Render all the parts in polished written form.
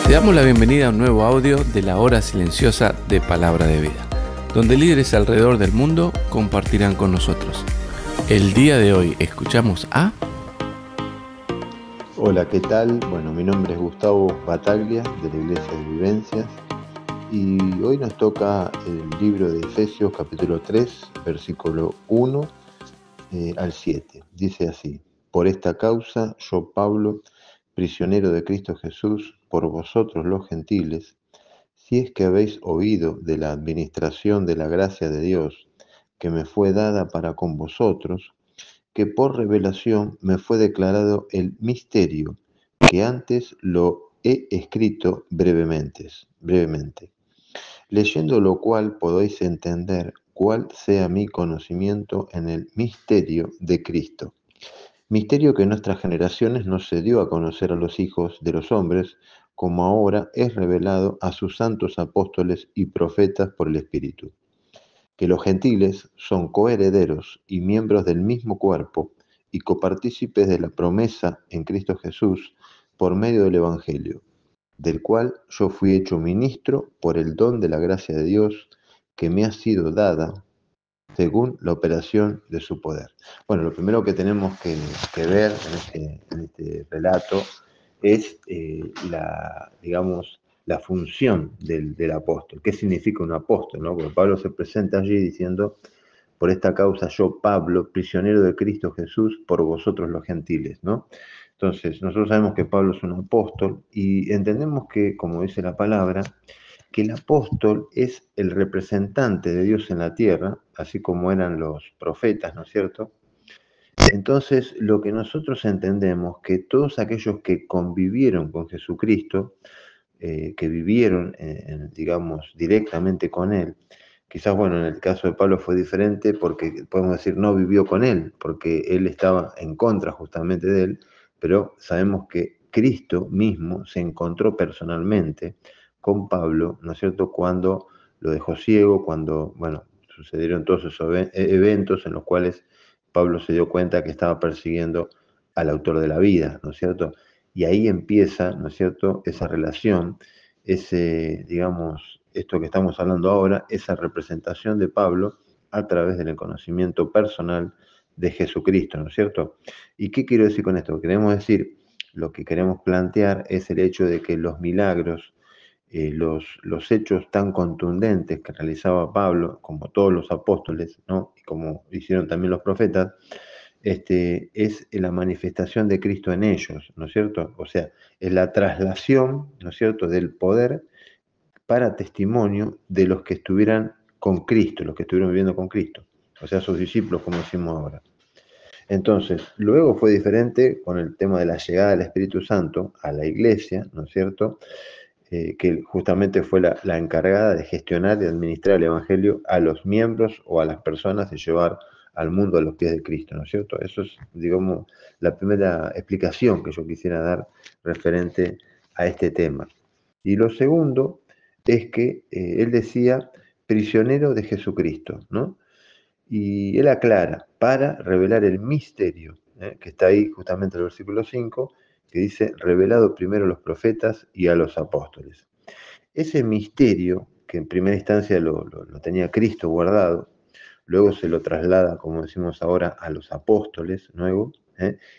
Te damos la bienvenida a un nuevo audio de la hora silenciosa de Palabra de Vida, donde líderes alrededor del mundo compartirán con nosotros. El día de hoy escuchamos a... Hola, ¿qué tal? Bueno, mi nombre es Gustavo Bataglia, de la Iglesia de Vivencias, y hoy nos toca el libro de Efesios, capítulo 3, versículo 1 al 7. Dice así: Por esta causa, yo, Pablo, prisionero de Cristo Jesús, por vosotros los gentiles, si es que habéis oído de la administración de la gracia de Dios que me fue dada para con vosotros, que por revelación me fue declarado el misterio, que antes lo he escrito brevemente, leyendo lo cual podéis entender cuál sea mi conocimiento en el misterio de Cristo. Misterio que en nuestras generaciones no se dio a conocer a los hijos de los hombres, como ahora es revelado a sus santos apóstoles y profetas por el Espíritu, que los gentiles son coherederos y miembros del mismo cuerpo y copartícipes de la promesa en Cristo Jesús por medio del Evangelio, del cual yo fui hecho ministro por el don de la gracia de Dios que me ha sido dada según la operación de su poder. Bueno, lo primero que tenemos que ver en este relato es la función del apóstol. ¿Qué significa un apóstol, no? Porque Pablo se presenta allí diciendo: por esta causa yo, Pablo, prisionero de Cristo Jesús, por vosotros los gentiles, ¿no? Entonces, nosotros sabemos que Pablo es un apóstol y entendemos que, como dice la palabra, que el apóstol es el representante de Dios en la tierra, así como eran los profetas, ¿no es cierto? Entonces, lo que nosotros entendemos, que todos aquellos que convivieron con Jesucristo, que vivieron, digamos, directamente con Él, quizás, bueno, en el caso de Pablo fue diferente porque podemos decir no vivió con Él, porque Él estaba en contra justamente de Él, pero sabemos que Cristo mismo se encontró personalmente con Pablo, ¿no es cierto?, cuando lo dejó ciego, cuando, bueno, sucedieron todos esos eventos en los cuales Pablo se dio cuenta que estaba persiguiendo al autor de la vida, ¿no es cierto? Y ahí empieza, ¿no es cierto?, esa relación, digamos, esto que estamos hablando ahora, esa representación de Pablo a través del conocimiento personal de Jesucristo, ¿no es cierto? ¿Y qué quiero decir con esto? Queremos decir, lo que queremos plantear es el hecho de que los milagros, los hechos tan contundentes que realizaba Pablo, como todos los apóstoles, ¿no?, y como hicieron también los profetas, es la manifestación de Cristo en ellos, ¿no es cierto? O sea, es la traslación, ¿no es cierto?, del poder para testimonio de los que estuvieran con Cristo, los que estuvieron viviendo con Cristo, o sea, sus discípulos, como decimos ahora. Entonces, luego fue diferente con el tema de la llegada del Espíritu Santo a la iglesia, ¿no es cierto?, que justamente fue la encargada de gestionar y administrar el Evangelio a los miembros o a las personas y llevar al mundo a los pies de Cristo, ¿no es cierto? Eso es, digamos, la primera explicación que yo quisiera dar referente a este tema. Y lo segundo es que él decía prisionero de Jesucristo, ¿no? Y él aclara, para revelar el misterio, que está ahí justamente en el versículo 5, que dice, revelado primero a los profetas y a los apóstoles. Ese misterio, que en primera instancia lo tenía Cristo guardado, luego se lo traslada, como decimos ahora, a los apóstoles, nuevo,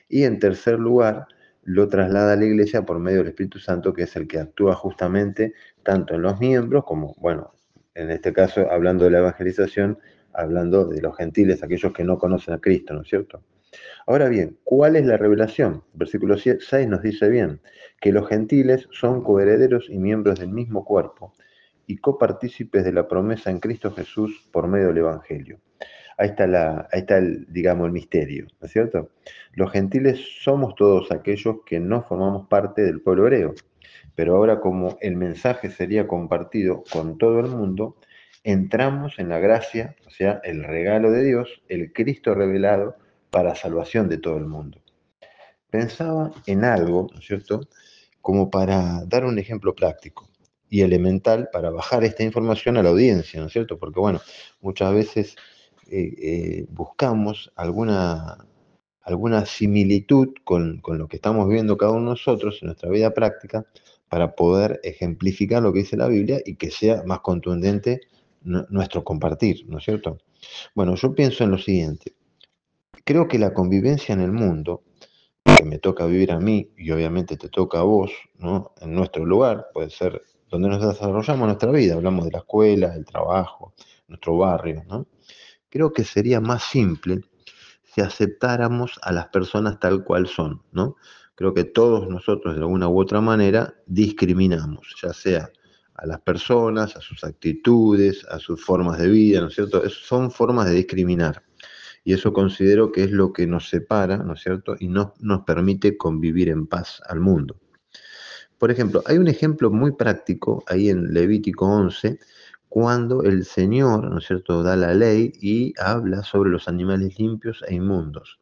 y en tercer lugar, lo traslada a la iglesia por medio del Espíritu Santo, que es el que actúa justamente tanto en los miembros como, bueno, en este caso, hablando de la evangelización, hablando de los gentiles, aquellos que no conocen a Cristo, ¿no es cierto? Ahora bien, ¿cuál es la revelación? Versículo 6 nos dice bien, que los gentiles son coherederos y miembros del mismo cuerpo y copartícipes de la promesa en Cristo Jesús por medio del Evangelio. Ahí está digamos, el misterio, ¿no es cierto? Los gentiles somos todos aquellos que no formamos parte del pueblo hebreo, pero ahora, como el mensaje sería compartido con todo el mundo, entramos en la gracia, o sea, el regalo de Dios, el Cristo revelado para salvación de todo el mundo. Pensaba en algo, ¿no es cierto?, como para dar un ejemplo práctico y elemental para bajar esta información a la audiencia, ¿no es cierto? Porque, bueno, muchas veces buscamos alguna alguna similitud con lo que estamos viendo cada uno de nosotros en nuestra vida práctica para poder ejemplificar lo que dice la Biblia y que sea más contundente nuestro compartir, ¿no es cierto? Bueno, yo pienso en lo siguiente. Creo que la convivencia en el mundo, que me toca vivir a mí y obviamente te toca a vos, ¿no? En nuestro lugar, puede ser donde nos desarrollamos nuestra vida, hablamos de la escuela, del trabajo, nuestro barrio, ¿no? Creo que sería más simple si aceptáramos a las personas tal cual son, ¿no? Creo que todos nosotros de alguna u otra manera discriminamos, ya sea a las personas, a sus actitudes, a sus formas de vida, ¿no es cierto? Son formas de discriminar. Y eso considero que es lo que nos separa, ¿no es cierto? Y no nos permite convivir en paz al mundo. Por ejemplo, hay un ejemplo muy práctico ahí en Levítico 11, cuando el Señor, ¿no es cierto?, da la ley y habla sobre los animales limpios e inmundos.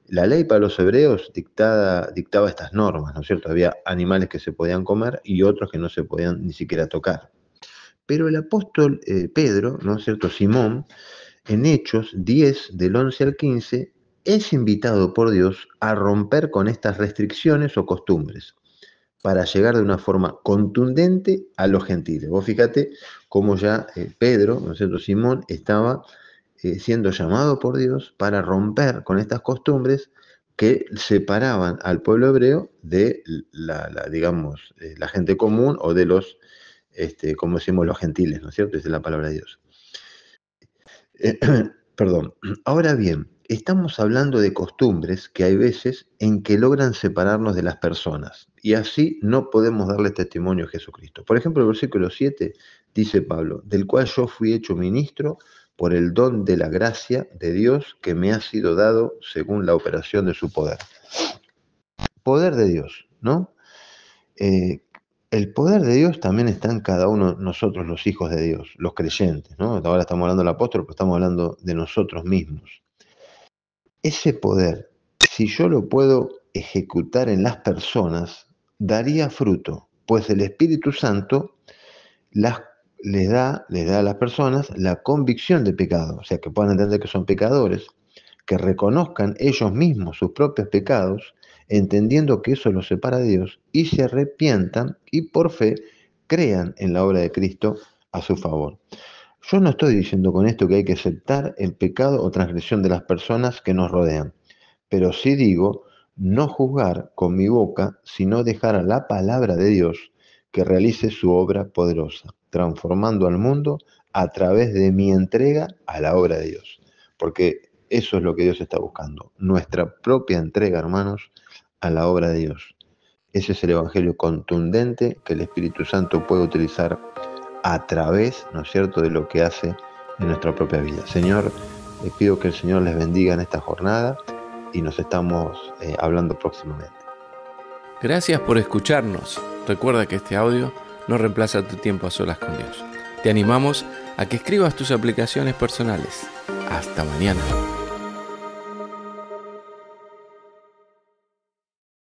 La ley para los hebreos dictaba estas normas, ¿no es cierto? Había animales que se podían comer y otros que no se podían ni siquiera tocar. Pero el apóstol Pedro, ¿no es cierto?, Simón, en Hechos 10, del 11 al 15, es invitado por Dios a romper con estas restricciones o costumbres para llegar de una forma contundente a los gentiles. Vos fíjate cómo ya Pedro, ¿no es cierto?, Simón, estaba siendo llamado por Dios para romper con estas costumbres que separaban al pueblo hebreo de digamos, la gente común o de los, como decimos, los gentiles, ¿no es cierto? Esa es la palabra de Dios. Perdón. Ahora bien, estamos hablando de costumbres que hay veces en que logran separarnos de las personas y así no podemos darle testimonio a Jesucristo. Por ejemplo, el versículo 7 dice Pablo, del cual yo fui hecho ministro por el don de la gracia de Dios que me ha sido dado según la operación de su poder. Poder de Dios, ¿no? El poder de Dios también está en cada uno de nosotros, los hijos de Dios, los creyentes, ¿no? Ahora estamos hablando del apóstol, pero estamos hablando de nosotros mismos. Ese poder, si yo lo puedo ejecutar en las personas, daría fruto, pues el Espíritu Santo les da a las personas la convicción de pecado, o sea, que puedan entender que son pecadores, que reconozcan ellos mismos sus propios pecados, entendiendo que eso los separa de Dios, y se arrepientan y por fe crean en la obra de Cristo a su favor. Yo no estoy diciendo con esto que hay que aceptar el pecado o transgresión de las personas que nos rodean, pero sí digo no juzgar con mi boca, sino dejar a la palabra de Dios que realice su obra poderosa, transformando al mundo a través de mi entrega a la obra de Dios. Porque eso es lo que Dios está buscando, nuestra propia entrega, hermanos, a la obra de Dios. Ese es el evangelio contundente que el Espíritu Santo puede utilizar a través, ¿no es cierto?, de lo que hace en nuestra propia vida. Señor, les pido que el Señor les bendiga en esta jornada y nos estamos hablando próximamente. Gracias por escucharnos. Recuerda que este audio no reemplaza tu tiempo a solas con Dios. Te animamos a que escribas tus aplicaciones personales. Hasta mañana.